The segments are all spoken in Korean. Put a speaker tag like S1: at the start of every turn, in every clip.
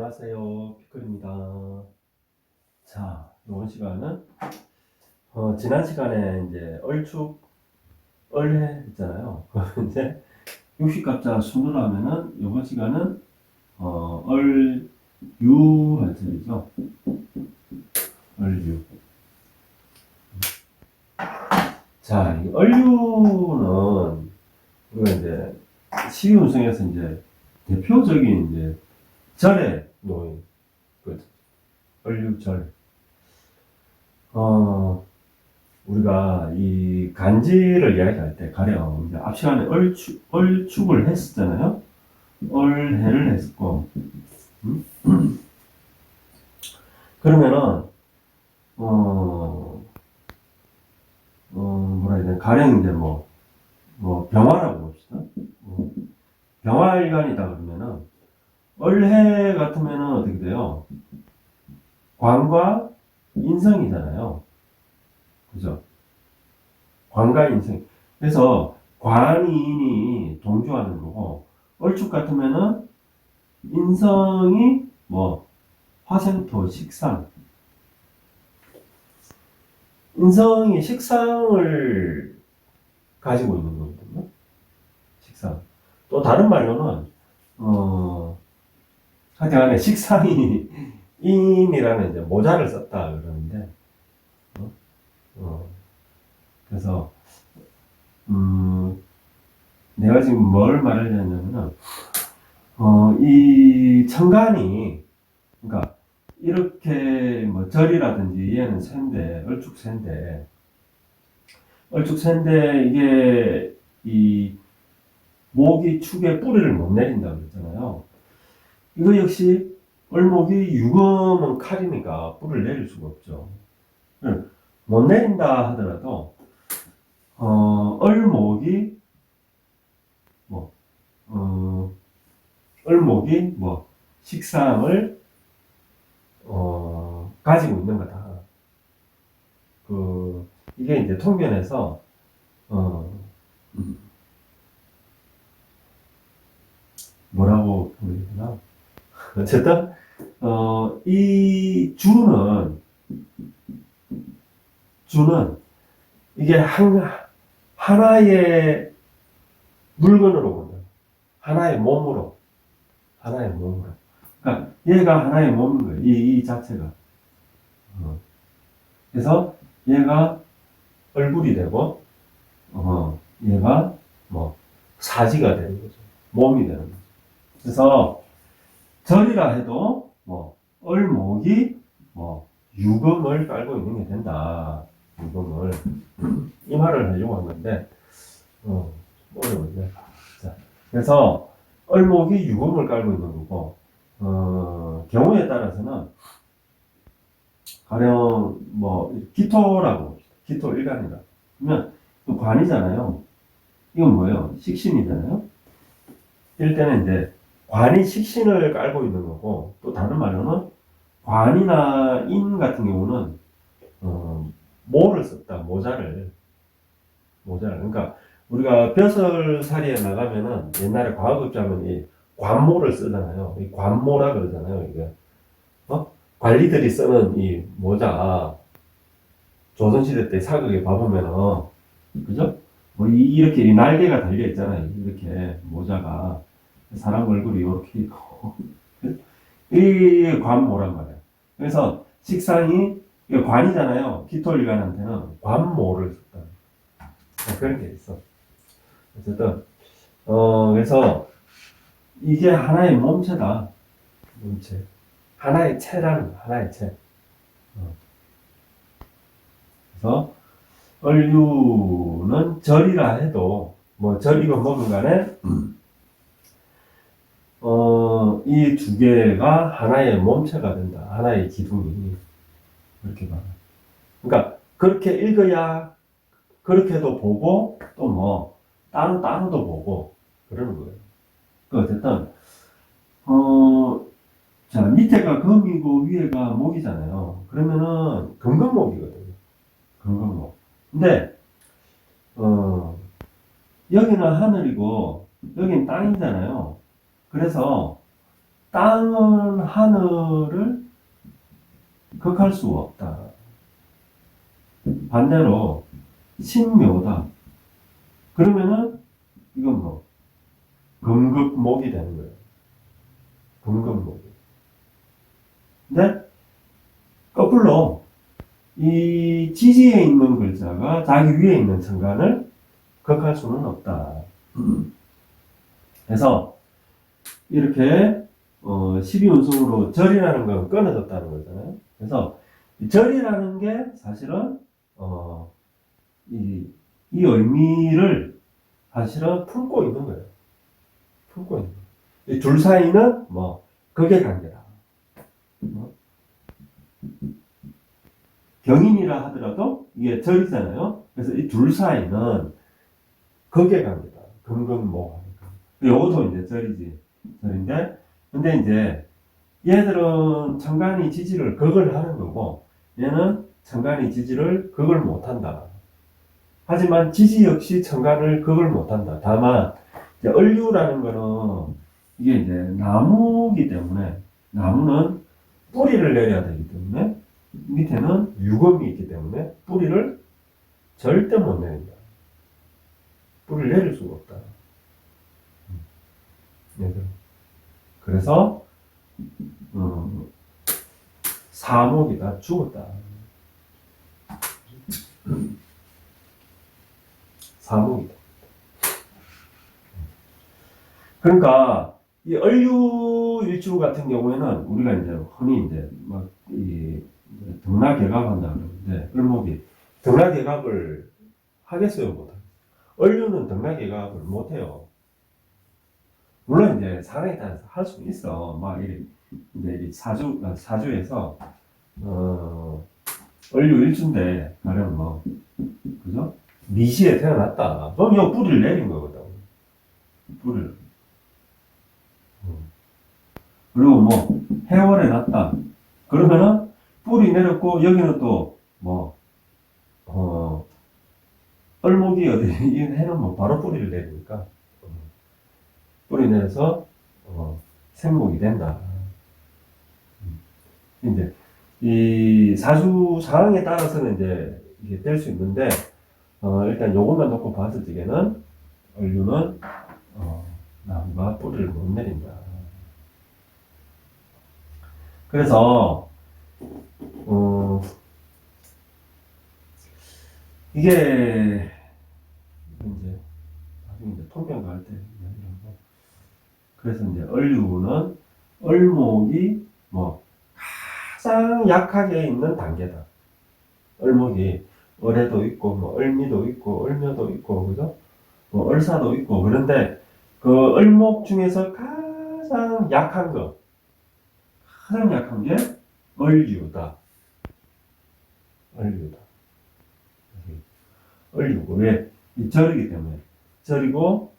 S1: 안녕하세요. 피클입니다. 자, 이번 시간은 지난 시간에 이제 얼축, 얼해 했잖아요. 이제 육식갑자 순으로 하면은 이번 시간은 얼유 할 차례죠. 얼유. 자, 이 얼유는 우리가 이제 시운성에서 이제 대표적인 이제 절에 놓인 그 얼유절. 우리가 이 간지를 이야기할 때 가령 이제 앞 시간에 얼축을 했었잖아요. 얼해를 했었고, 그러면은 뭐라 해야 되나, 가령 이제 병화라고 봅시다. 병화일간이다 그러면은 얼해 같으면은 어떻게 돼요? 관과 인성이잖아요. 그죠? 관과 인성. 그래서 관이 인이 동조하는 거고, 얼축 같으면은 인성이 화생토, 식상. 인성이 식상을 가지고 있는 거거든요. 식상. 또 다른 말로는, 하여튼간에 식상이 인이라는 이제 모자를 썼다 그러는데, 그래서, 내가 지금 뭘 말하려냐면은, 이 천간이, 그러니까, 이렇게 절이라든지 얘는 샌데, 얼축샌데, 이게, 이, 목이 축에 뿌리를 못 내린다고 그랬잖아요. 이거 역시, 얼목이 유금은 칼이니까 뿌리를 내릴 수가 없죠. 못 내린다 하더라도, 얼목이, 얼목이 식상을, 가지고 있는 거다. 이게 이제 통변에서, 뭐라고 보면 되나? 어쨌든, 이 주는, 이게 하나의 물건으로 본다. 하나의 몸으로. 그러니까 얘가 하나의 몸인 거예요. 이 자체가. 그래서 얘가 얼굴이 되고, 얘가 사지가 되는 거죠. 몸이 되는 거죠. 그래서 절이라 해도 얼목이 유금을 깔고 있는 게 된다. 유금을. 이 말을 하려고 한 건데, 어려운데. 자, 그래서 얼목이 유금을 깔고 있는 거고, 경우에 따라서는 가령 기토라고 봅시다. 기토 일간이다. 그러면 관이잖아요. 이건 뭐예요? 식신이잖아요. 이럴 때는 이제 관이 식신을 깔고 있는 거고, 또 다른 말로는 관이나 인 같은 경우는 모를 썼다. 모자를. 그러니까 우리가 벼슬살이에 나가면은 옛날에 과거급자면 이 관모를 쓰잖아요. 이 관모라 그러잖아요. 이게 관리들이 쓰는 이 모자, 조선시대 때 사극에 봐보면은, 그죠? 이렇게 이 날개가 달려 있잖아요. 이렇게 모자가 사람 얼굴이 이렇게 있고 이 관모란 말이에요. 그래서 식상이 관이잖아요. 기토일간한테는 관모를 썼다. 그런 게 있어. 어쨌든 그래서 이게 하나의 몸체다. 몸체. 하나의 체라는 거, 하나의 체. 그래서 얼유는 절이라 해도 절이건 뭐건 간에 이 두 개가 하나의 몸체가 된다. 하나의 기둥이. 그렇게 봐요. 그러니까 그렇게 읽어야 그렇게도 보고 또 따로도 보고 그러는 거예요. 어쨌든 자, 밑에가 금이고 위에가 목이잖아요. 그러면은 금금목이거든요. 금금목. 근데 여기는 하늘이고 여기는 땅이잖아요. 그래서 땅은 하늘을 극할 수가 없다. 반대로 신묘다. 그러면은 이건 뭐 금극목이 되는 거예요. 금극목이. 근데 거꾸로 이 지지에 있는 글자가 자기 위에 있는 천간을 극할 수는 없다. 그래서 이렇게 12운송으로 절이라는 건 끊어졌다는 거잖아요. 그래서 이 절이라는 게 사실은 이 의미를 사실은 품고 있는 거예요. 품고 있는 거예요. 이 둘 사이는 뭐 극의 관계다. 경인이라 하더라도 이게 절이잖아요. 그래서 이 둘 사이는 극의 관계다. 금극모하니까. 요것도 이제 절이지. 절인데, 근데 이제 얘들은 천간이 지지를 극을 하는 거고, 얘는 천간이 지지를 극을 못한다. 하지만 지지 역시 천간을 극을 못한다. 다만 이제 을류라는 거는 이게 이제 나무이기 때문에, 나무는 뿌리를 내려야 되기 때문에 밑에는 유금이 있기 때문에 뿌리를 절대 못 내린다. 뿌리를 내릴 수가 없다. 그래서 사목이다. 죽었다. 사목이다. 그러니까 이 을류일주 같은 경우에는 우리가 이제 흔히 이제 막 이 등락개갑한다 그러는데 을목이 등락개갑을 하겠어요, 못하겠어요? 을류는 등락개갑을 못해요. 물론 이제 사람에 따라서 할 수 있어. 막 이제 사주에서 을류 일주인데 가령 뭐 그죠? 미시에 태어났다. 그럼 이 뿌리를 내린 거거든. 뿌리를. 그리고 뭐 해월에 났다. 그러면은 뿌리 내렸고 여기는 또 뭐 을목이 어디 이 해는 뭐 바로 뿌리를 내리니까 뿌리 내려서 생목이 된다. 이제 이 사주 상황에 따라서는 이제 이게 될 수 있는데 일단 요것만 놓고 봤을 적에는 을류는 나무가 뿌리를 못 내린다. 그래서 이게 이제 나중에 이제 통변 갈 때 이야기를 하고 그래서 이제 을류는 을목이 뭐 가장 약하게 있는 단계다. 을목이 을에도 있고 뭐 을미도 있고 을묘도 있고 그죠? 뭐 을사도 있고 그런데 그 을목 중에서 가장 약한 거 가장 약한 게 을류다. 을류다. 을류고 왜? 이 절이기 때문에 절이고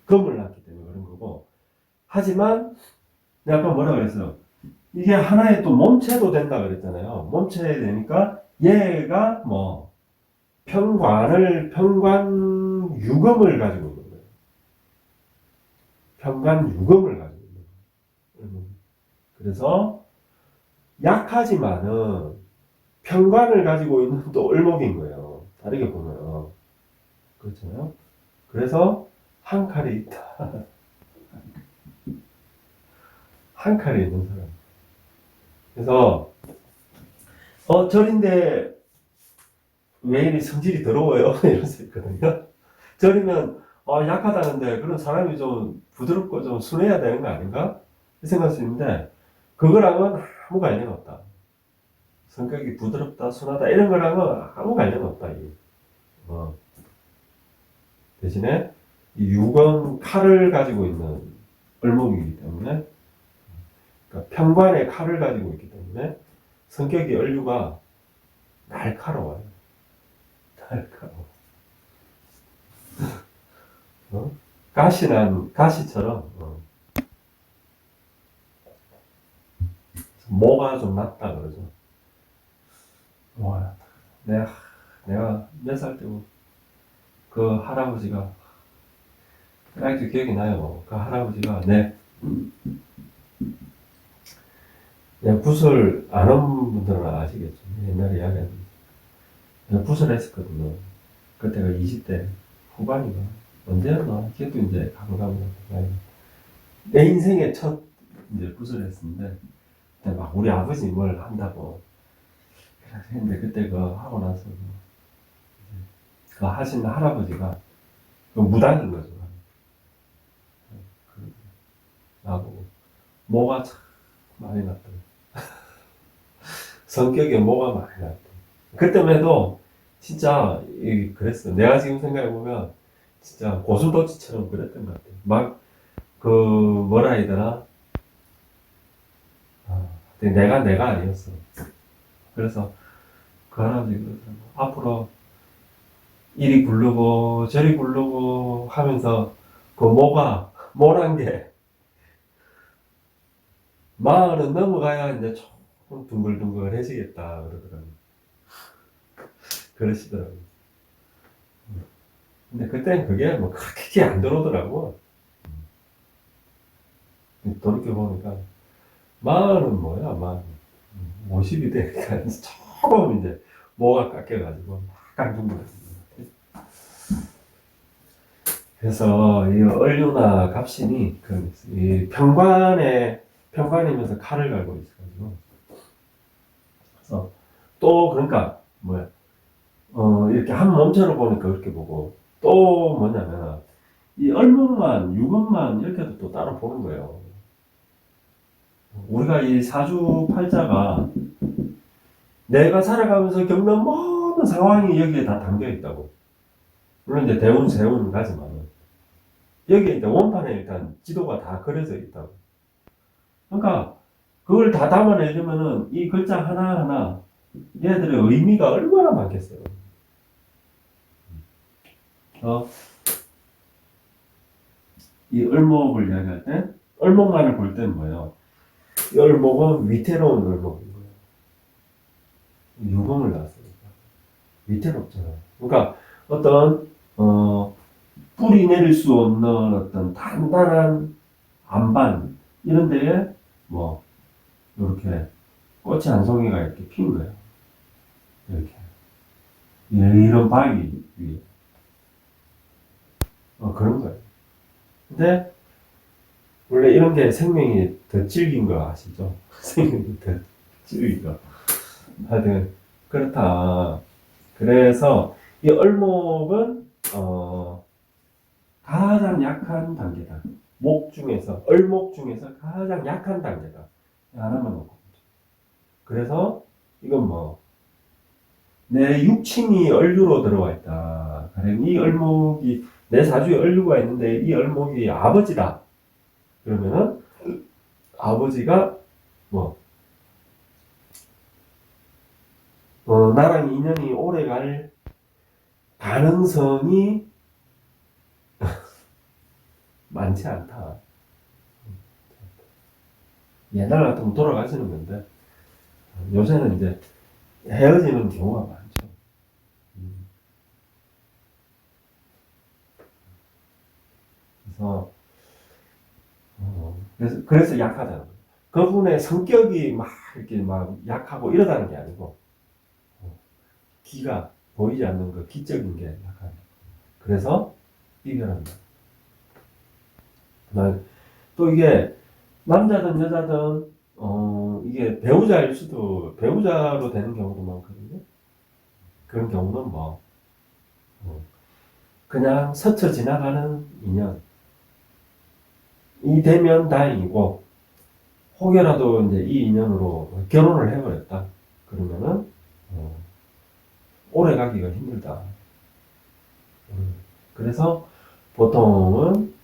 S1: 금을 낳기 때문에 그런 거고 하지만 내가 아까 뭐라고 그랬어요? 이게 하나의 또 몸체도 된다 그랬잖아요. 몸체 되니까 얘가 뭐 편관 유금을 가지고 있는 거예요. 편관 유금을 가지고 있는 거예요. 그래서 약하지만은 편관을 가지고 있는 또 을목인 거예요. 다르게 보면 그렇잖아요. 그래서 한 칼에 있다. 한 칼에 있는 사람. 그래서 절인데 왜 이리 성질이 더러워요? 이럴 수 있거든요. 절이면 약하다는데 그런 사람이 좀 부드럽고 좀 순해야 되는 거 아닌가? 생각할 수 있는데 그거랑은 아무 관련 없다. 성격이 부드럽다, 순하다 이런 거랑은 아무 관련 없다. 대신에 이 유건 칼을 가지고 있는 을목이기 때문에 그러니까 편관의 칼을 가지고 있기 때문에 성격이 을류가 날카로워요. 날카로워. 가시처럼 모가 좀 낮다 그러죠. 모가 낮다. 내가 몇 살 때고 그 할아버지가 아직도 기억이 나요. 그 할아버지가 내가 굿을 안 한 분들은 아시겠죠. 옛날에 이야기했는데. 내가 굿을 했었거든요. 그때가 20대 후반인가? 언제였나? 걔도 이제 가물가물. 내 인생의 첫 이제 굿을 했었는데, 그때 막 우리 아버지 뭘 한다고. 그래서 했는데, 그때 그 하고 나서, 그 하신 할아버지가, 그 무당인 거죠. 나보고, 뭐가 참 많이 났더라고. 성격에 뭐가 많이 났더라고. 그때만 해도, 진짜, 그랬어. 내가 지금 생각해보면, 진짜 고슴도치처럼 그랬던 것 같아. 막, 뭐라 해야 되나? 내가 아니었어. 그래서, 그 할아버지 그러더라고. 앞으로, 이리 부르고, 저리 부르고 하면서, 뭐란 게, 마흔은 넘어가야 이제 조금 둥글둥글해지겠다, 그러더라고요. 그러시더라고요. 근데 그때는 그게 뭐 그렇게 안 들어오더라고. 돌이켜보니까, 마흔은 뭐야, 마흔. 50이 되니까 이제 조금 이제 뭐가 깎여가지고, 약간 둥글해지는 것 같아요. 그래서 이 얼류나 갑신이 이 평관이면서 칼을 갈고 있어가지고, 그래서 또 그러니까 뭐야, 이렇게 한 몸체로 보니까 그렇게 보고, 또 뭐냐면 이 얼목만 유금만 이렇게도 또 따로 보는 거예요. 우리가 이 사주팔자가 내가 살아가면서 겪는 모든 상황이 여기에 다 담겨 있다고. 물론 이제 대운 세운 가지만 여기에 일단 원판에 일단 지도가 다 그려져 있다고. 그러니까 그걸 다 담아내려면은 이 글자 하나하나 얘들의 의미가 얼마나 많겠어요. 이 을목을 이야기할 때 을목만을 볼 때는 뭐예요? 이 을목은 위태로운 을목인 거예요. 유금을 낳았으니까 위태롭잖아요. 그러니까 어떤 뿌리 내릴 수 없는 어떤 단단한 안반 이런 데에 뭐 이렇게 꽃이 한 송이가 이렇게 핀 거예요. 이렇게 이런 바위 위에 그런 거예요. 근데 원래 이런 게 생명이 더 질긴 거 아시죠? 생명이 더 질긴 거. 하여튼 그렇다. 그래서 이 얼목은 가장 약한 단계다. 얼목 중에서 가장 약한 단계다. 하나만 놓고. 그래서 이건 뭐 내 육친이 얼류로 들어와 있다. 그럼 이 얼목이 내 사주에 얼류가 있는데 이 얼목이 아버지다. 그러면은 아버지가 뭐 나랑 인연이 오래 갈 가능성이 많지 않다. 옛날 같으면 돌아가시는 건데 요새는 이제 헤어지는 경우가 많죠. 그래서 약하다는 거예요. 그분의 성격이 막 이렇게 막 약하고 이러다는 게 아니고 기가 보이지 않는 그 기적인 게 약하다. 그래서 이별한다. 또 이게 남자든 여자든 이게 배우자일 수도 배우자로 되는 경우도 많거든요. 그런 경우는 뭐 그냥 스쳐 지나가는 인연이 되면 다행이고 혹여라도 이제 이 인연으로 결혼을 해버렸다 그러면은 오래 가기가 힘들다. 그래서 보통은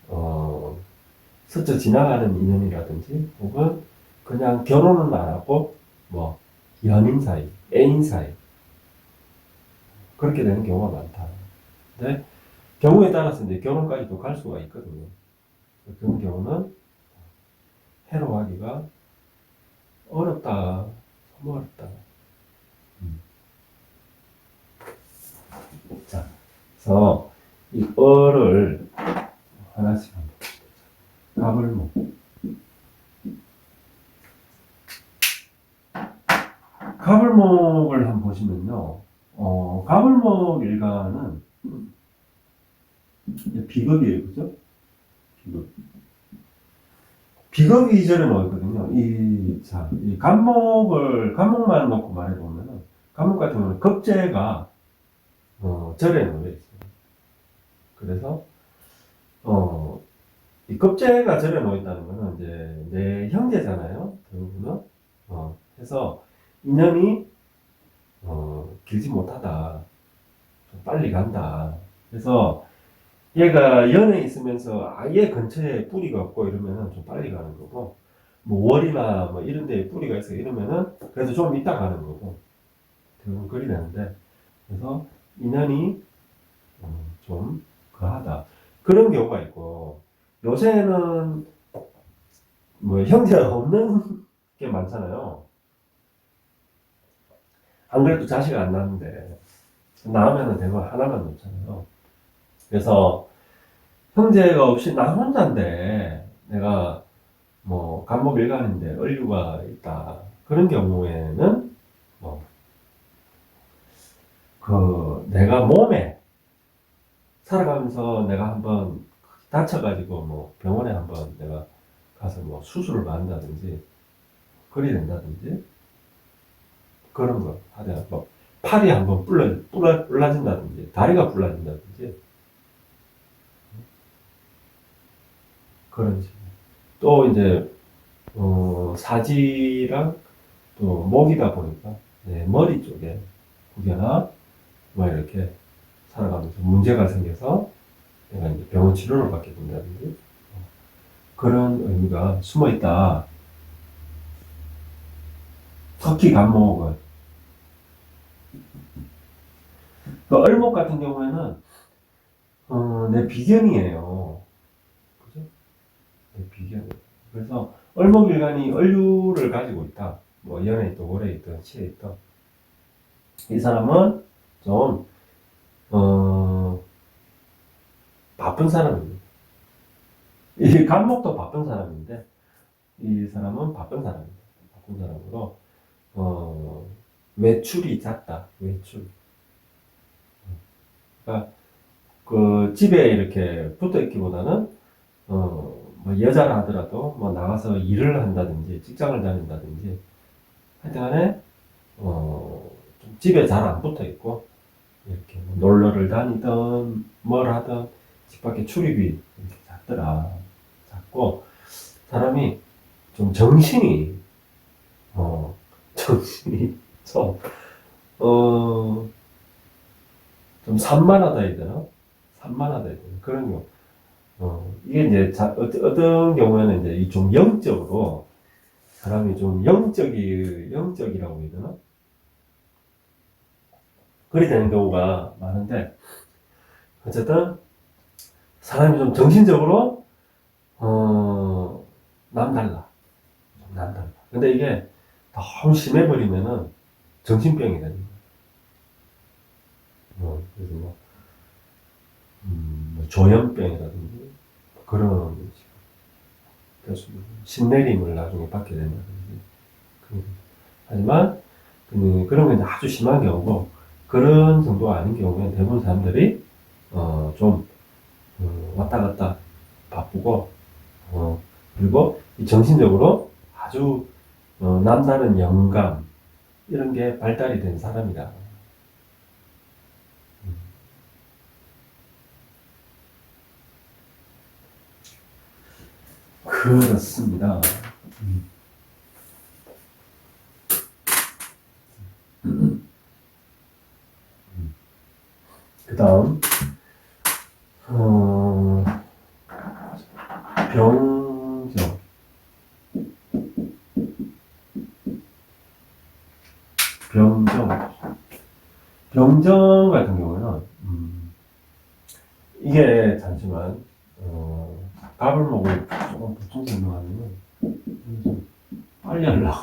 S1: 스쳐 지나가는 인연이라든지 혹은 그냥 결혼은 안 하고 뭐 연인 사이, 애인 사이 그렇게 되는 경우가 많다. 근데 경우에 따라서 이제 결혼까지도 갈 수가 있거든요. 그런 경우는 해로하기가 어렵다. 너무 어렵다. 자, 그래서 이 을을 하나씩 한번 갑을목 뭐냐면요, 가물목 일가는 비겁이에요, 그죠? 비겁. 비겁이 이 절에 놓여 있거든요. 이 간목만 놓고 말해보면은, 간목 같은 경우는 겁재가, 절에 놓여 있어요. 그래서, 이 겁재가 절에 놓여 있다는 거는 이제 내 형제잖아요. 대부분은. 해서 인연이, 길지 못하다. 좀 빨리 간다. 그래서 얘가 연에 있으면서 아예 근처에 뿌리가 없고 이러면은 좀 빨리 가는 거고, 뭐 월이나 뭐 이런 데에 뿌리가 있어 이러면은 그래도 좀 이따 가는 거고, 대부분 그리 되는데, 그래서 인연이 좀 거하다. 그런 경우가 있고, 요새는 뭐 형제가 없는 게 많잖아요. 안 그래도 자식 안 낳는데, 낳으면은 대부분 하나만 놓잖아요. 그래서 형제가 없이 나 혼자인데, 내가 뭐 간목일간인데 얼류가 있다. 그런 경우에는 뭐 내가 몸에 살아가면서 내가 한번 다쳐가지고 뭐 병원에 한번 내가 가서 뭐 수술을 받는다든지 그리 된다든지 그런 거 하다가 뭐 팔이 한번 불러진다든지 다리가 불러진다든지 그런 식으로. 또 이제 사지랑 또 목이다 보니까 머리 쪽에 혹여나 뭐 이렇게 살아가면서 문제가 생겨서 내가 이제 병원 치료를 받게 된다든지 그런 의미가 숨어 있다. 특히 간목은 그 얼목 같은 경우에는 내 비견이에요. 그죠? 내 비견. 그래서 얼목일간이 얼류를 가지고 있다. 뭐 연에 있든 월에 있든 치에 있든 이 사람은 좀 바쁜 사람입니다. 이 간목도 바쁜 사람인데 이 사람은 바쁜 사람입니다. 바쁜 사람으로 외출이 잦다. 외출. 그러니까 그 집에 이렇게 붙어 있기보다는 뭐 여자라 하더라도 뭐 나가서 일을 한다든지 직장을 다닌다든지 하여튼간에 좀 집에 잘 안 붙어 있고 이렇게 뭐 놀러를 다니든 뭘 하든 집 밖에 출입이 이렇게 잦더라. 잦고 사람이 좀 정신이 좀 좀 산만하다 해야 되나? 산만하다 해야 되나? 그런 경우. 이게 이제 어떤 경우에는 이제 좀 영적으로 사람이 좀 영적이라고 해야 되나? 그리 되는 경우가 많은데, 어쨌든 사람이 좀 정신적으로, 남달라. 좀 남달라. 근데 이게 너무 심해버리면은 정신병이 되는 거예요. 그래서 뭐 조현병이라든지 그런 그래서 신내림을 나중에 받게 된다든지. 하지만 그런 게 아주 심한 경우고 그런 정도가 아닌 경우에 대부분 사람들이 좀 왔다 갔다 바쁘고 그리고 이 정신적으로 아주 남다른 영감 이런 게 발달이 된 사람이다. 그렇습니다. 그 다음, 병정. 병정 같은 경우는, 이게 잠시만, 밥을 먹고 조금 보충 설명하면은, 좀 빨리 하려고.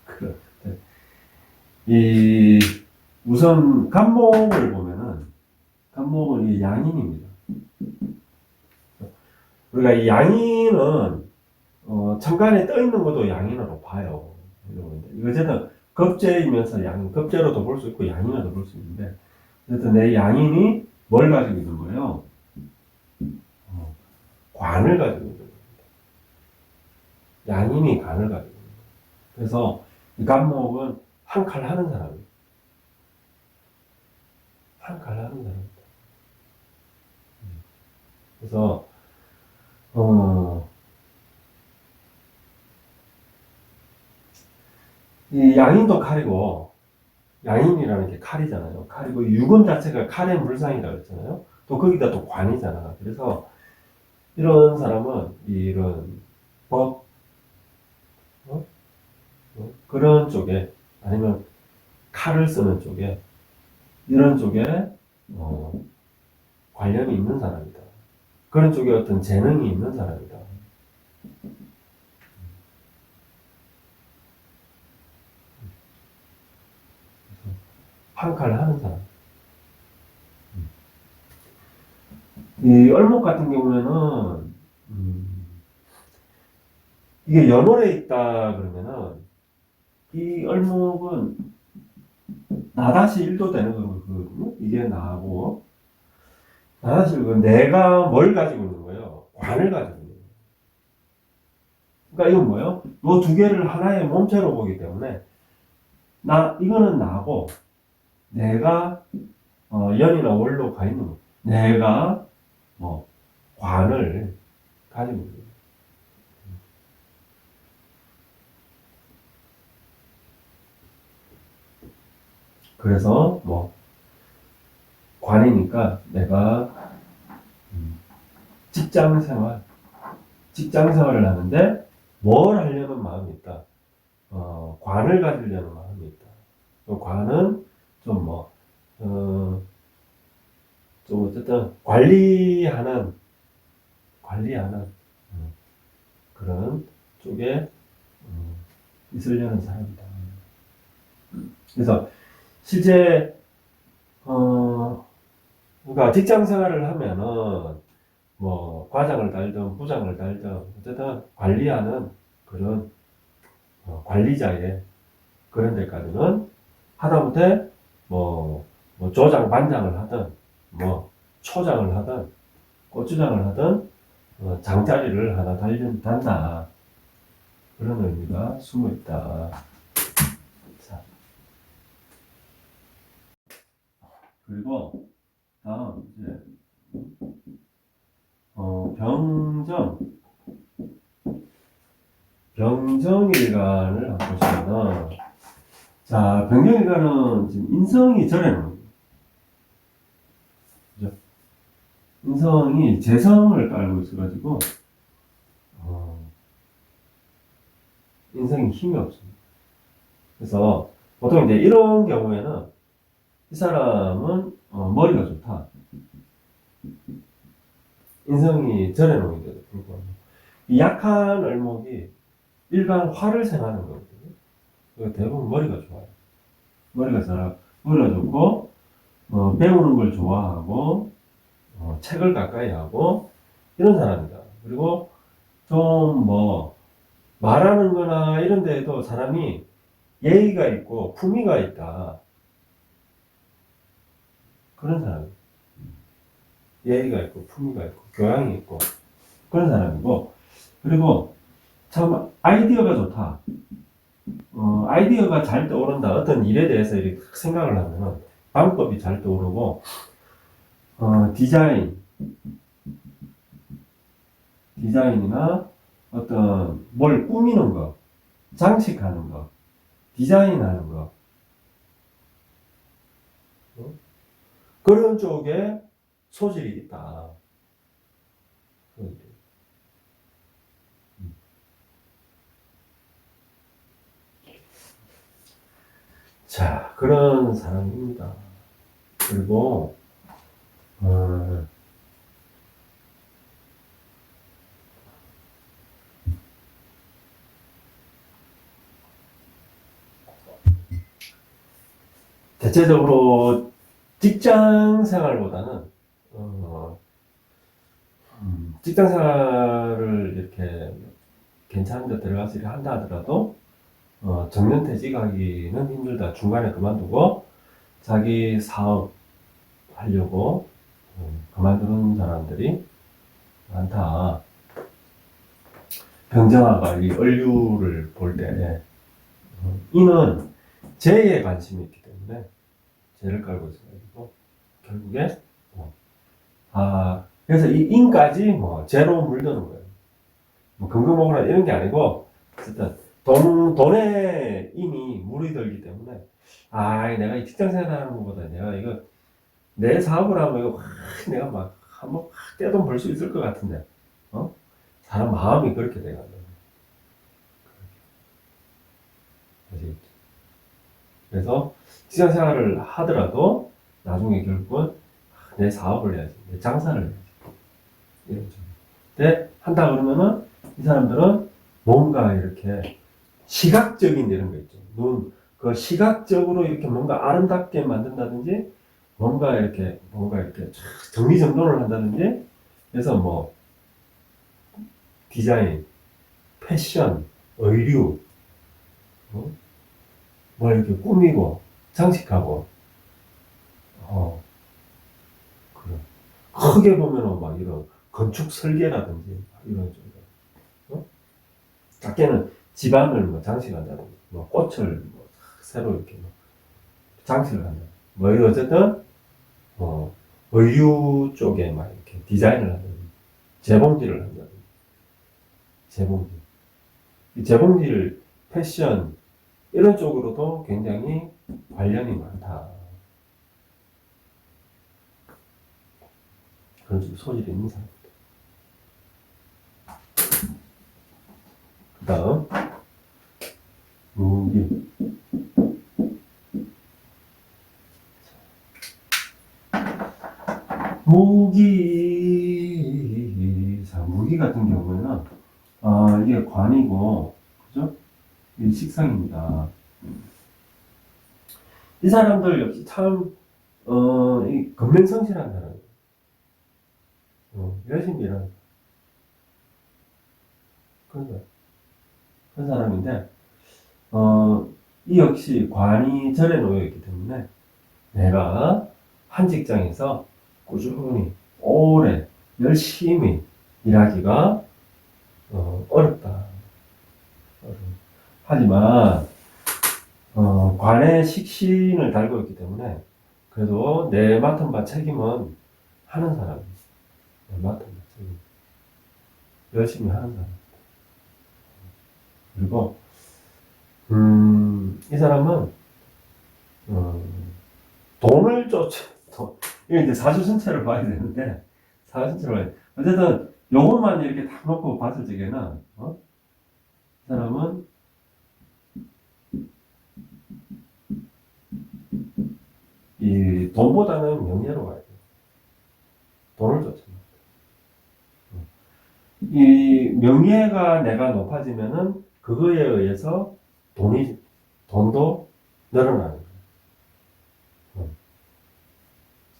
S1: 그래. 우선, 간목을 보면은, 간목은 이 양인입니다. 우리가 이 양인은, 천간에 떠 있는 것도 양인으로 봐요. 이거 어쨌든, 급제이면서 급제로도 볼 수 있고 양인으로도 볼 수 있는데, 어쨌든 내 양인이 뭘 가지고 있는 거예요? 관을 가지고 있는 거예요. 양인이 관을 가지고 있는 거예요. 그래서 이 간목은 한 칼 하는 사람이에요. 한 칼 하는 사람입니다. 그래서 이 양인도 칼이고, 양인이라는 게 칼이잖아요. 칼이고, 유금 자체가 칼의 물상이라고 했잖아요. 또 거기다 또 관이잖아. 그래서 이런 사람은 이런 법, 그런 쪽에, 아니면 칼을 쓰는 쪽에, 이런 쪽에 관련이 있는 사람이다. 그런 쪽에 어떤 재능이 있는 사람이다. 한 칼을 하는 사람. 이 얼목 같은 경우에는 이게 연월에 있다 그러면은 이 얼목은 나다시 1도 되는 거거든요. 이게 나하고 나다시 1은 내가 뭘 가지고 있는 거예요? 관을 가지고 있는 거예요. 그러니까 이건 뭐예요? 이 두 개를 하나의 몸체로 보기 때문에 이거는 나고 내가 연이나 월로 가 있는 거. 내가 관을 가지고 있는 거예요. 그래서 관이니까 내가 직장 생활을 하는데 뭘 하려는 마음이 있다. 관을 가지려는 마음이 있다. 그 관은 좀 어쨌든 관리하는 그런 쪽에 있으려는 사람이다. 그래서 실제 그러니까 직장 생활을 하면은 과장을 달든 부장을 달든 어쨌든 관리하는 그런 관리자의 그런 데까지는 하다못해 조장 반장을 하든 초장을 하든 고추장을 하든 장자리를 하나 단다 그런 의미가 숨어 있다. 자, 그리고 다음 이제 병정일간을 보시면은, 자, 병정일간은 지금 인성이 절에는, 그죠? 인성이 재성을 깔고 있어가지고, 인성이 힘이 없습니다. 그래서 보통 이제 이런 경우에는 이 사람은 머리가 좋다. 인성이 절에 놓인데도 불구하고. 이 약한 얼목이 일간 화를 생하는 거거든요. 대부분 머리가 좋아요. 머리가 좋고, 배우는 걸 좋아하고, 책을 가까이 하고, 이런 사람이다. 그리고 좀 말하는 거나 이런 데에도 사람이 예의가 있고, 품위가 있다. 그런 사람. 예의가 있고, 품위가 있고, 교양이 있고, 그런 사람이고, 그리고 참 아이디어가 좋다. 아이디어가 잘 떠오른다. 어떤 일에 대해서 이렇게 생각을 하면은 방법이 잘 떠오르고, 디자인이나 어떤 뭘 꾸미는 거, 장식하는 거, 디자인하는 거, 그런 쪽에 소질이 있다. 자, 그런 사람입니다. 그리고 대체적으로 직장 생활보다는 직장 생활을 이렇게 괜찮은 데 들어가서 일을 한다 하더라도 정년퇴직하기는 힘들다. 중간에 그만두고 자기 사업 하려고 그만두는 사람들이 많다. 병정화 관리, 인류를 볼 때, 이는 재에 관심이 있기 때문에 재를 깔고 있어가지고 결국에 그래서 이 인까지 뭐 재로 물드는 거예요. 뭐 금금옥이라 이런 게 아니고 어쨌든 돈에 인이 물이 들기 때문에 내가 이 직장 생활하는 것보다 내가 이거 내 사업을 하면 이거 내가 막 한번 떼돈 벌 수 있을 것 같은데 사람 마음이 그렇게 돼가지고 그래서 직장 생활을 하더라도 나중에 결국은 내 사업을 해야지, 내 장사를 해야지. 이런 점. 근데 한다 그러면은 이 사람들은 뭔가 이렇게 시각적인 이런 거 있죠. 그 시각적으로 이렇게 뭔가 아름답게 만든다든지 뭔가 이렇게 정리정돈을 한다든지 그래서 뭐 디자인, 패션, 의류 뭐 이렇게 꾸미고 장식하고 그래. 크게 보면은 막 이런 건축 설계라든지 이런 쪽 작게는 집안을 뭐 장식한다든지 뭐 꽃을 뭐 새로 이렇게 뭐 장식을 한다. 뭐 이런 어쨌든 의류 쪽에 막 이렇게 디자인을 한다든지 재봉질을 한다든지 재봉질 이 재봉질 패션 이런 쪽으로도 굉장히 관련이 많다. 그런 좀 소질이 있는 사람들. 그 다음, 무기. 무기 같은 경우에는, 이게 관이고, 그죠? 이 식상입니다. 이 사람들 역시 참, 이 건면성실한 사람이에요. 열심히 일하는 그런 사람인데, 이 역시 관이 절에 놓여 있기 때문에 내가 한 직장에서 꾸준히 오래 열심히 일하기가 어렵다. 하지만 관의 식신을 달고 있기 때문에 그래도 내 맡은 바 책임은 하는 사람. 내 맡은 바 책임. 열심히 하는 사람. 그리고 이 사람은 돈을 이게 이제 사주신체를 봐야 되는데 사주신체를 봐야 돼. 어쨌든 요것만 이렇게 딱 놓고 봤을 적에는 이 사람은 이 돈보다는 명예로 가야 돼. 돈을 쫓습니다. 이 명예가 내가 높아지면은 그거에 의해서 돈도 늘어나는 거예요.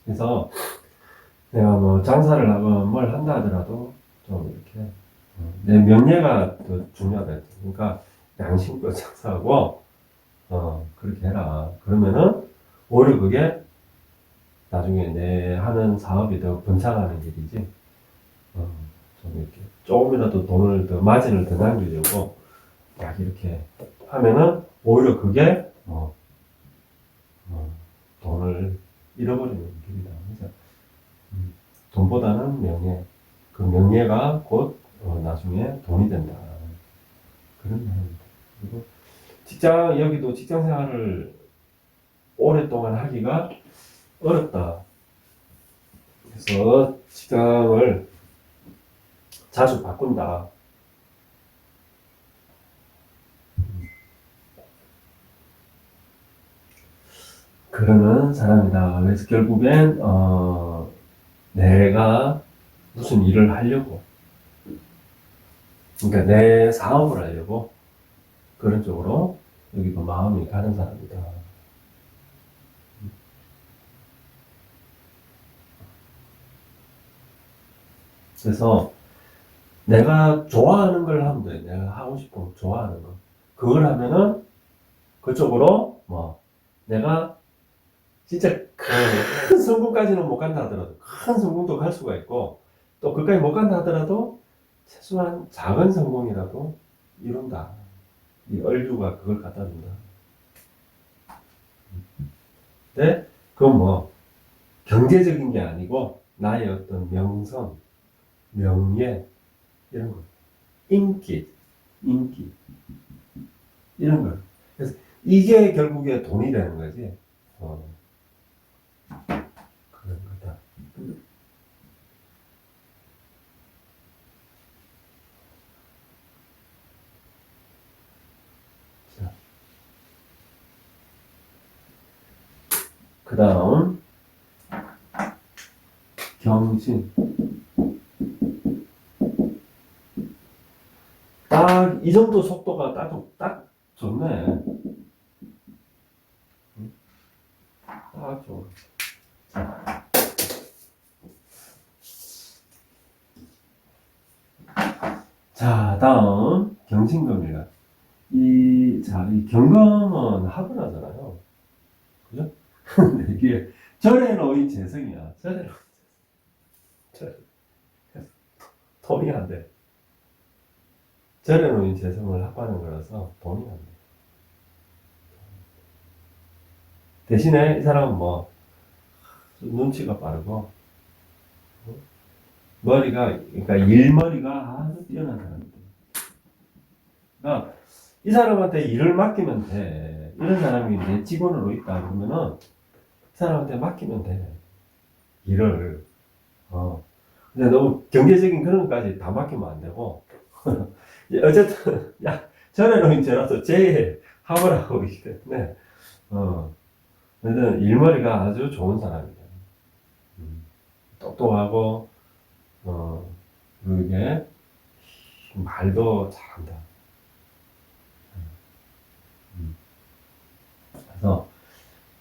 S1: 그래서 내가 뭐 장사를 하고 뭘 한다 하더라도 좀 이렇게 내 명예가 더 중요하다. 그러니까 양심껏 장사하고 그렇게 해라. 그러면은 오히려 그게 나중에 내 하는 사업이 더 번창하는 일이지. 좀 이렇게 조금이라도 돈을 더 마진을 더 남기려고 막 이렇게 하면은 오히려 그게 돈을 잃어버리는 길이다. 그래서 돈보다는 명예, 그 명예가 곧 나중에 돈이 된다. 그런 말입니다. 그리고 여기도 직장 생활을 오랫동안 하기가 어렵다. 그래서 직장을 자주 바꾼다. 그러는 사람이다. 그래서 결국엔 내가 무슨 일을 하려고, 그러니까 내 사업을 하려고 그런 쪽으로 여기도 마음이 가는 사람이다. 그래서 내가 좋아하는 걸 하면 돼. 내가 하고 싶은 좋아하는 거. 그걸 하면은 그쪽으로 뭐 내가 진짜 큰 성공까지는 못 간다 하더라도 큰 성공도 갈 수가 있고 또 그까지 못 간다 하더라도 최소한 작은 성공이라도 이룬다. 이 얼류가 그걸 갖다 준다. 근데 그건 뭐 경제적인 게 아니고 나의 어떤 명성, 명예 이런 거, 인기 이런 거. 그래서 이게 결국에 돈이 되는 거지. 그런 거다. 그 다음 경신. 딱 이 정도 속도가 딱 좋네. 딱 좋아. 자, 다음 경신금이라. 이 경금은 합을 하잖아요. 그죠? 이게 절에 놓인 재성이야. 절에 놓인 재성. 돈이 안 돼. 절에 놓인 재성을 합하는 거라서 돈이 안 돼. 대신에 이 사람은 뭐 눈치가 빠르고 머리가, 그러니까 일머리가 아주 뛰어난 사람이다. 그러니까 이 사람한테 일을 맡기면 돼. 이런 사람이 내 직원으로 있다 그러면은 이 사람한테 맡기면 돼. 일을. 근데 너무 경제적인 그런 것까지 다 맡기면 안 되고 어쨌든 야 전에 놓인 죄라서 제일 합을 하고 있기 때문에 그래서 일머리가 아주 좋은 사람이다. 똑똑하고 그게 말도 잘한다. 그래서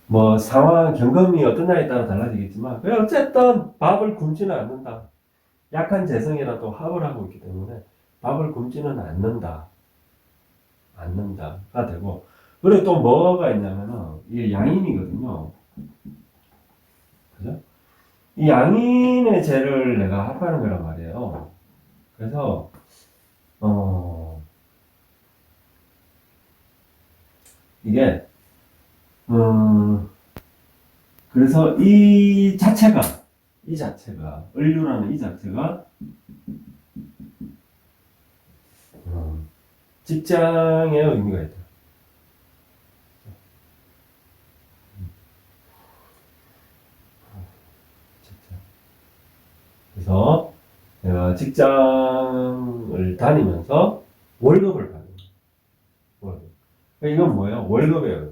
S1: 뭐 상황 경험이 어떤 날에 따라 달라지겠지만 그래 어쨌든 밥을 굶지는 않는다. 약한 재성이라도 합을 하고 있기 때문에 밥을 굶지는 않는다가 되고, 그리고 또 뭐가 있냐면은 이게 양인이거든요. 그죠? 이 양인의 재를 내가 합하는 거란 말이에요. 그래서 이게 그래서 이 자체가 을류라는 이 자체가 직장의 의미가 있다. 그래서 내가 직장을 다니면서 월급을 받는 거예요. 월급. 이건 뭐예요? 월급이에요.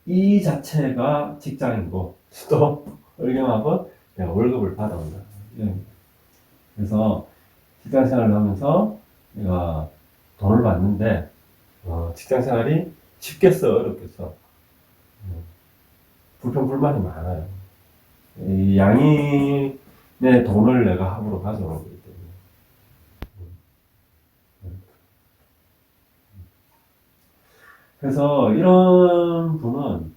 S1: 이 자체가 직장이고 또 을경합은 내가 월급을 받아온다. 그래서 직장 생활을 하면서 내가 돈을 받는데 직장 생활이 쉽겠어 어렵겠어? 불평불만이 많아요. 이 양인의 돈을 내가 합으로 가져오는 거기 때문에. 그래서 이런 분은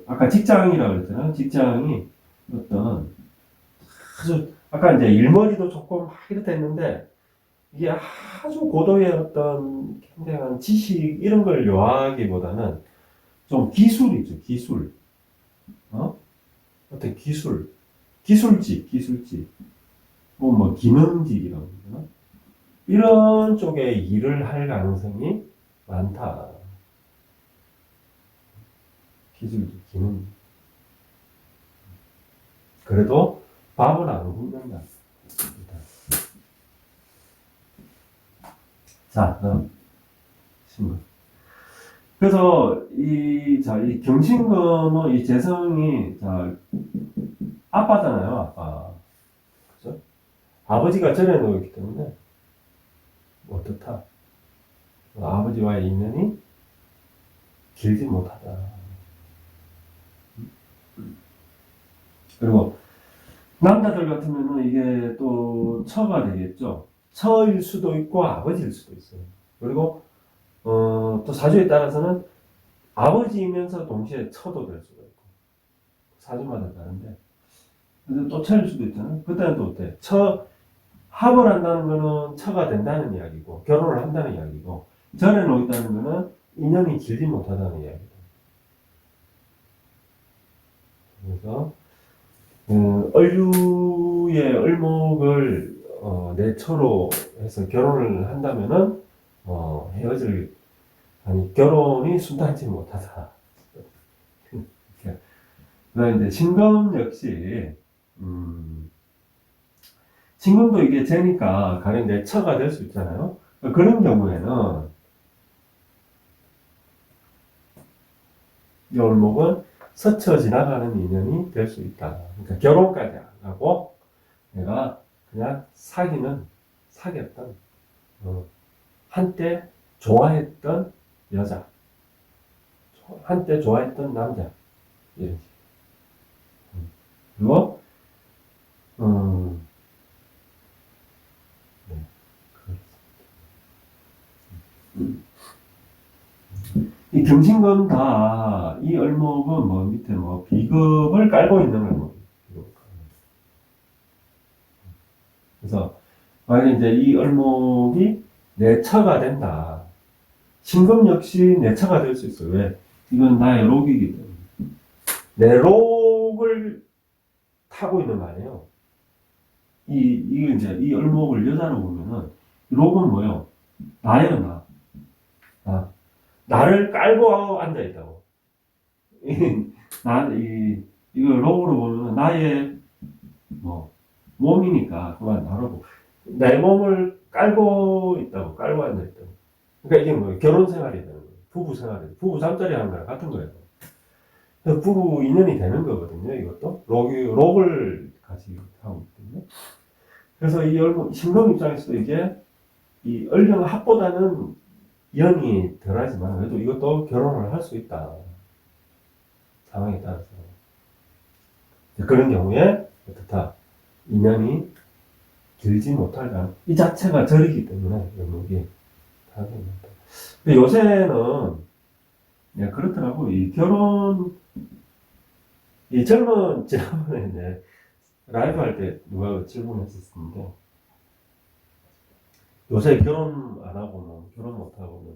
S1: 아까 직장이라고 그랬잖아요. 직장이 어떤 아주 아까 이제 일머리도 좋고 막 이렇다 했는데 이게 아주 고도의 어떤 굉장한 지식 이런 걸 요하기보다는 좀 기술이죠. 기술. 어떤 기술직, 뭐 기능직이라고 그러나 이런 쪽에 일을 할 가능성이 많다. 기술직, 기능. 그래도 밥은 안 굶는다. 자, 그럼 신문. 그래서 이 경신금은 이 재성이 아빠잖아요, 아빠. 그죠? 아버지가 절에 놓였기 때문에 어떻다. 아버지와의 인연이 길지 못하다. 그리고 남자들 같으면은 이게 또 처가 되겠죠. 처일 수도 있고 아버지일 수도 있어요. 그리고 또 사주에 따라서는 아버지이면서 동시에 처도 될 수가 있고 사주마다 다른데 그래서 또 처일 수도 있잖아요. 그때는 또 어때? 합을 한다는 거는 처가 된다는 이야기고 결혼을 한다는 이야기고 절에 놓 있다는 거는 인연이 길지 못하다는 이야기다. 그래서 을류의 을목을 내 처로 해서 결혼을 한다면은 헤어질 아니 결혼이 순탄치 못하다. 그다음에 이제 신금 역시 신금도 이게 재니까 가령 내 처가 될 수 있잖아요. 그런 경우에는 이 을목은 스쳐 지나가는 인연이 될 수 있다. 그러니까 결혼까지 안 하고 내가 그냥 사귀었던 한때 좋아했던 여자, 한때 좋아했던 남자 이런 식. 그리고 네, 이 경신건 다 이 을목은 뭐 밑에 뭐 비급을 깔고 있는 을목. 그래서 만약에 이제 이 을목이 내 처가 된다. 신금 역시 내 처가 될 수 있어요. 왜? 이건 나의 록이기 때문에. 내 록을 타고 있는 거 아니에요. 이게 이제 이 을목을 여자로 보면은 록은 뭐예요? 나예요, 나. 나를 깔고 앉아 있다고. 이거 록으로 보면 나의 뭐 몸이니까 그만 나르고 내 몸을 깔고 있다고 깔고 앉아 있다고. 그러니까 이게 뭐 결혼 생활이 되는 거예요. 부부 생활이 부부 잠자리 하는 거랑 같은 거예요. 그래서 부부 인연이 되는 거거든요. 이것도 록을 같이 하고 있거든요. 그래서 이 신금 입장에서도 이게 이 을령 합보다는 연이 덜하지만 그래도 이것도 결혼을 할 수 있다. 상황에 따라서. 그런 경우에 어떻다? 인연이 길지 못할 가능. 이 자체가 절이기 때문에 연목이 하게 된다. 근데 요새는 그렇더라고. 이 결혼 이 젊은 지난번에 이제 라이브 할 때 누가 질문했었는데 요새 결혼 안 하고 뭐 결혼 못 하고 뭐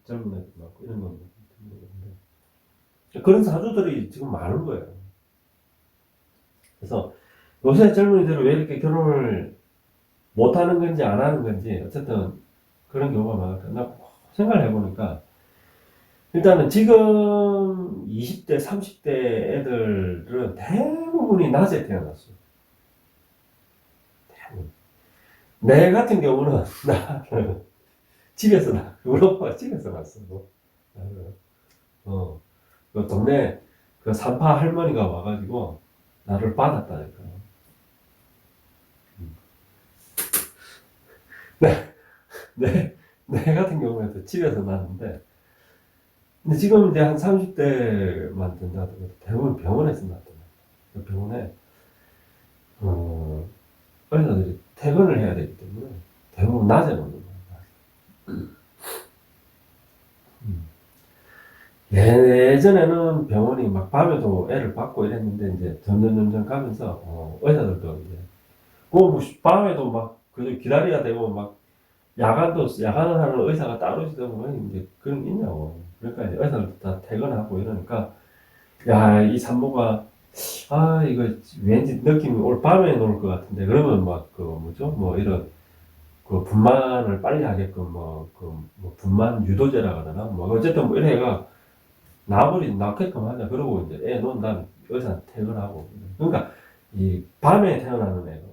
S1: 젊은 애들 많고 이런 건 모르겠는데 그런 사주들이 지금 많은 거예요. 그래서 요새 젊은이들은 왜 이렇게 결혼을 못 하는 건지 안 하는 건지 어쨌든 그런 경우가 많을까. 나 생각을 해보니까 일단은 지금 20대, 30대 애들은 대부분이 낮에 태어났어요. 대부분. 내 같은 경우는 나는 집에서 우리 오빠가 집에서 났어. 그 동네 그 산파 할머니가 와가지고 나를 받았다니까. 내 같은 경우에도 집에서 났는데, 근데 지금 이제 한 30대만 된다 하더라도 대부분 병원에서 났더라고요. 그 병원에, 의사들이 퇴근을 해야 되기 때문에 대부분 낮에 놓는 거예요. 예전에는 병원이 막 밤에도 애를 받고 이랬는데, 이제 점점 가면서, 의사들도 이제, 뭐 밤에도 막, 그래도 기다려야 되고, 막, 야간을 하는 의사가 따로 있다 보면 이제 그런 게 있냐고. 그러니까 이제 의사들도 다 퇴근하고 이러니까, 야, 이 산모가, 이거 왠지 느낌이 올 밤에 놓을 것 같은데, 그러면 막, 뭐죠? 뭐 이런, 분만을 빨리 하게끔 뭐 분만 유도제라 그러나? 뭐, 어쨌든 뭐 이래가, 낳게끔 하자. 그러고 이제 애 놓은 다음에 의사 퇴근하고. 그러니까, 이 밤에 태어나는 애가,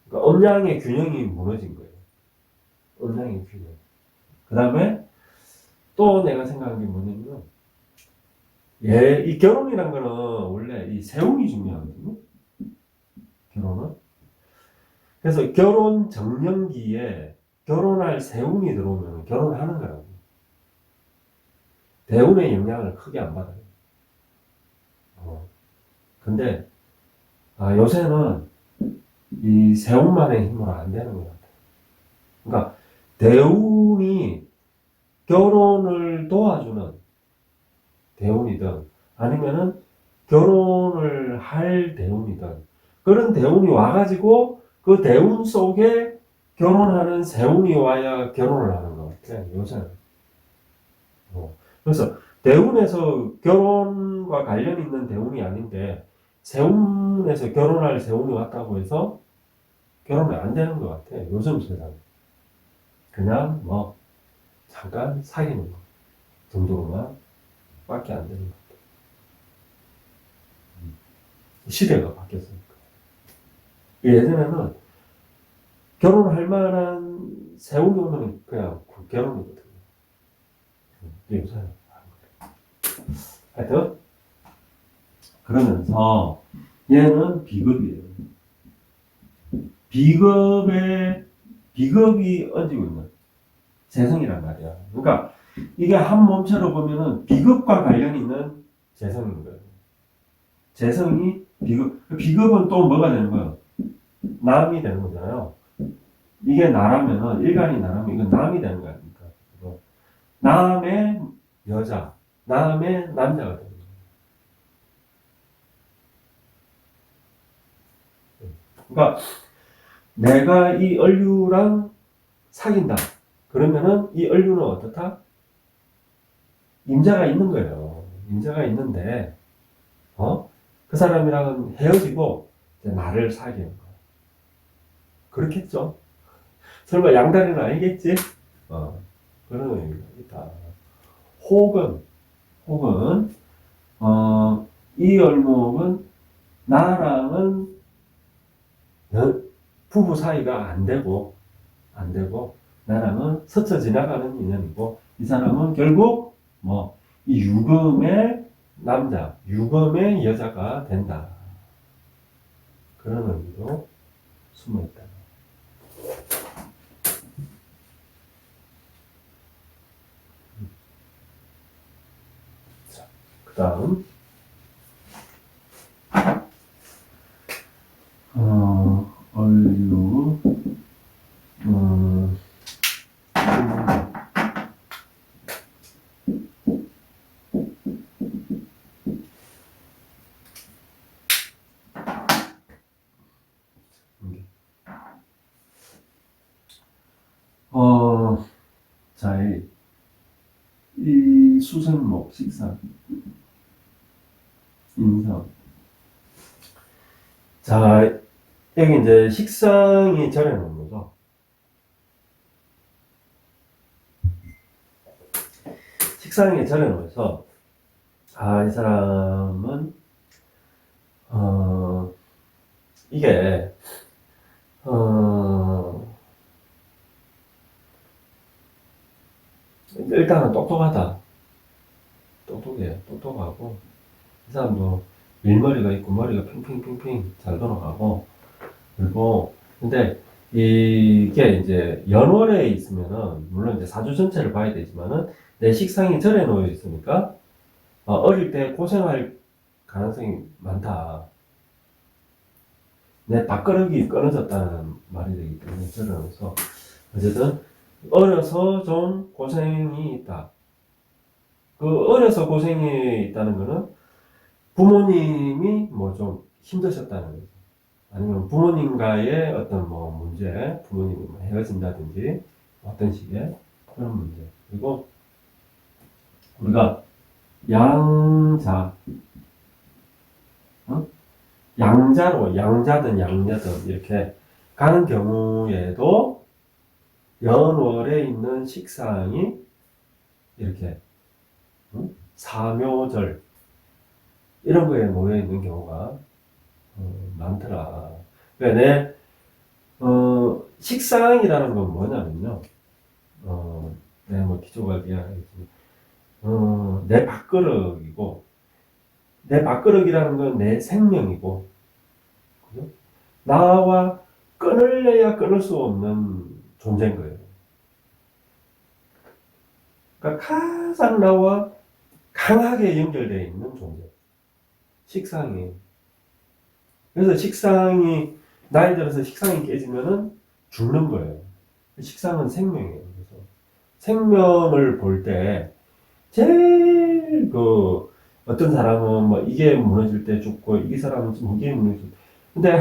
S1: 그러니까 음양의 균형이 무너진 거예요. 음양의 균형. 그 다음에 또 내가 생각한 게 뭐냐면, 이 결혼이란 거는 원래 이 세운이 중요하거든요. 결혼은. 그래서 결혼 정년기에 결혼할 세운이 들어오면 결혼하는 거라고. 대운의 영향을 크게 안 받아요. 근데, 요새는 이 세운만의 힘으로 안 되는 것 같아요. 그러니까 대운이 결혼을 도와주는 대운이든 아니면은 결혼을 할 대운이든 그런 대운이 와가지고 그 대운 속에 결혼하는 세운이 와야 결혼을 하는 것 같아요. 요새는. 그래서 대운에서 결혼과 관련 있는 대운이 아닌데 세운에서 결혼할 세운이 왔다고 해서 결혼이 안 되는 것 같아요. 요즘 세상. 그냥 뭐 잠깐 사귀는 거 정도로만 밖에 안 되는 것 같아요. 시대가 바뀌었으니까. 예전에는 결혼할 만한 세운이 오면 그냥 결혼이거든요. 요새는 안 그래요. 하여튼 그러면서 얘는 비겁이에요. 비겁이 얹고 있는 재성이란 말이야. 그러니까 이게 한 몸체로 보면은 비겁과 관련이 있는 재성인 거예요. 재성이 비겁은 또 뭐가 되는 거예요? 남이 되는 거잖아요. 이게 나라면은, 일간이 나라면 이건 남이 되는 거 아닙니까? 남의 여자, 남의 남자가 되는 거예요. 그러니까 내가 이 얼류랑 사귄다. 그러면은 이 얼류는 어떻다? 임자가 있는 거예요. 임자가 있는데, 그 사람이랑은 헤어지고 이제 나를 사귀는 거예요. 그렇겠죠? 설마 양다리는 아니겠지? 그런 의미가 있다. 혹은, 이 얼목은 나랑은 부부 사이가 안 되고, 나랑은 스쳐 지나가는 인연이고, 이 사람은 결국, 이 유금의 남자, 유금의 여자가 된다. 그런 의미도 숨어 있다. 그 다음, 얼류, 자, 이 수생목, 식상, 인성. 자, 여기 이제 식상이 절해놓은 거죠. 식상이 절해놓어서, 이 사람은, 이게, 일단은 똑똑하다. 똑똑하고, 이 사람도 일머리가 있고, 머리가 핑핑핑핑 잘 돌아가고, 그리고, 근데, 이게 이제 연월에 있으면은, 물론 이제 사주 전체를 봐야 되지만은, 내 식상이 절에 놓여 있으니까, 어릴 때 고생할 가능성이 많다. 내 밥그릇이 끊어졌다는 말이 되기 때문에 절에놓어서, 어쨌든, 어려서 좀 고생이 있다. 그 어려서 고생이 있다는 거는 부모님이 뭐 좀 힘드셨다는 거죠. 아니면 부모님과의 어떤 뭐 문제, 부모님이 헤어진다든지 어떤 식의 그런 문제. 그리고 우리가 양자, 양자든 양녀든 이렇게 가는 경우에도 연월에 있는 식상이 이렇게 사묘절 이런 거에 모여 있는 경우가 많더라. 그러니까 식상이라는 건 뭐냐면요. 내가 뭐 기초가 이야기하겠지만, 내 밥그릇이고, 내 밥그릇이라는 건 내 생명이고, 그죠? 나와 끊을래야 끊을 수 없는 존재인 거예요. 그러니까 가장 나와 강하게 연결되어 있는 존재. 식상이. 그래서 식상이 나이 들어서 식상이 깨지면은 죽는 거예요. 식상은 생명이에요. 그래서 생명을 볼 때 제일 어떤 사람은 뭐 이게 무너질 때 죽고 이 사람은 이게 무너질 때 근데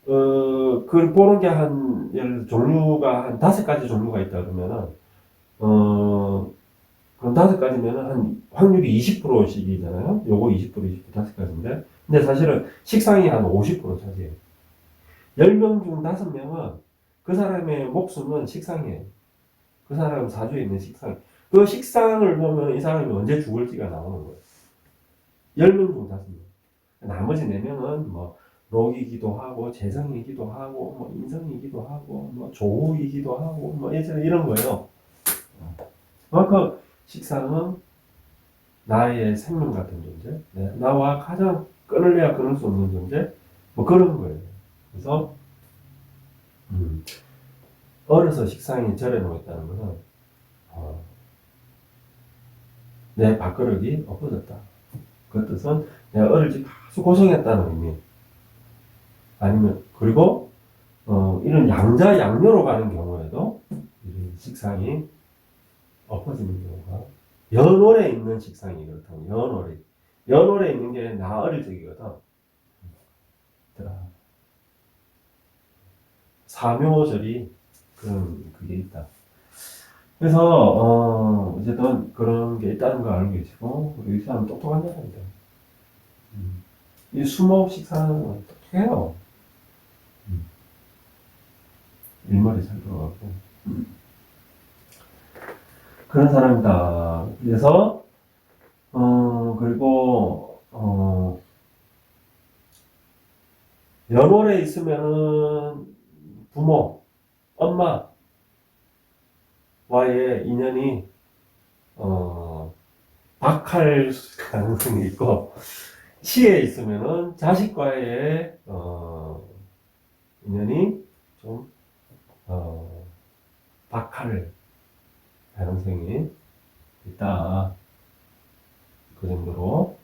S1: 그걸 보는 게 예를 들어 종류가 한 5가지 종류가 있다 그러면은 그럼 5가지면은 확률이 20%씩이잖아요. 요거 20% 5가지인데 근데 사실은 식상이 한 50% 차지해요. 10명 중 5명은 그 사람의 목숨은 식상이에요. 그 사람 사주에 있는 식상. 그 식상을 보면 이 사람이 언제 죽을지가 나오는 거예요. 10명 중 5명. 나머지 4명은 뭐, 녹이기도 하고, 재성이기도 하고, 뭐, 인성이기도 하고, 뭐, 조후이기도 하고, 뭐, 이런 거예요. 그만큼 식상은 나의 생명 같은 존재, 나와 가장 끊을래야 끊을 수 없는 존재, 뭐 그런 거예요. 그래서, 어려서 식상이 절에 놓였다는 것은, 어, 내 밥그릇이 없어졌다. 그 뜻은 내가 어릴 적 아주 고생했다는 의미. 아니면, 그리고, 이런 양자, 양녀로 가는 경우에도 이 식상이 엎어지는 경우가, 연월에 있는 식상이 그렇다면, 연월에. 연월에 있는 게 나 어릴 적이거든. 사묘절이 그게 있다. 그래서, 어쨌든 그런 게 있다는 걸 알고 계시고, 그리고 이 사람은 똑똑한 사람이다. 이 수목 식상은 똑똑해요. 일머리 잘 들어가고. 그런 사람이다. 그래서, 그리고, 연월에 있으면은 부모, 엄마와의 인연이, 박할 가능성이 있고, 시에 있으면은 자식과의, 인연이 좀, 박할 가능성이 있다. 그 정도로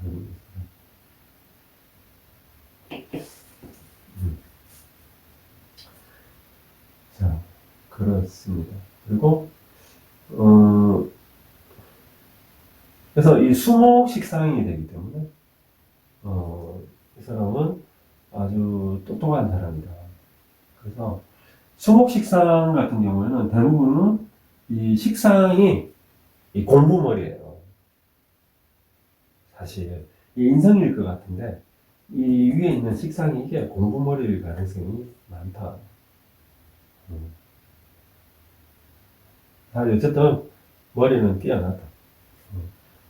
S1: 알고 있습니다. 자, 그렇습니다. 그리고, 그래서 이 수목 식상이 되기 때문에, 이 사람은 아주 똑똑한 사람이다. 그래서 수목 식상 같은 경우에는 대부분은 이 식상이 이 공부머리예요. 사실 이 인성일 것 같은데 이 위에 있는 식상이 이게 공부머리일 가능성이 많다. 어쨌든 머리는 뛰어나다.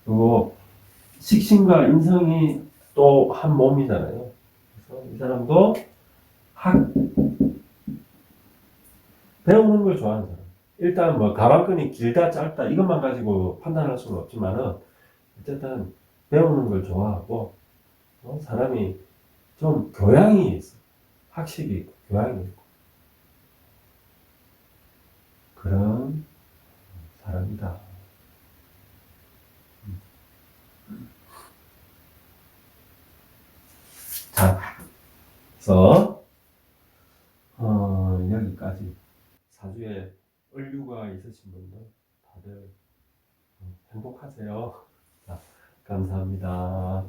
S1: 그리고 식신과 인성이 또 한 몸이잖아요. 그래서 이 사람도 배우는 걸 좋아하는 사람. 일단 뭐 가방끈이 길다 짧다 이것만 가지고 판단할 수는 없지만은 어쨌든 배우는 걸 좋아하고 사람이 좀 교양이 있어. 학식이 있고 교양이 있고 그런 사람이다. 자, 그래서 여기까지 사주에 을류가 있으신 분들 다들 행복하세요. 자, 감사합니다.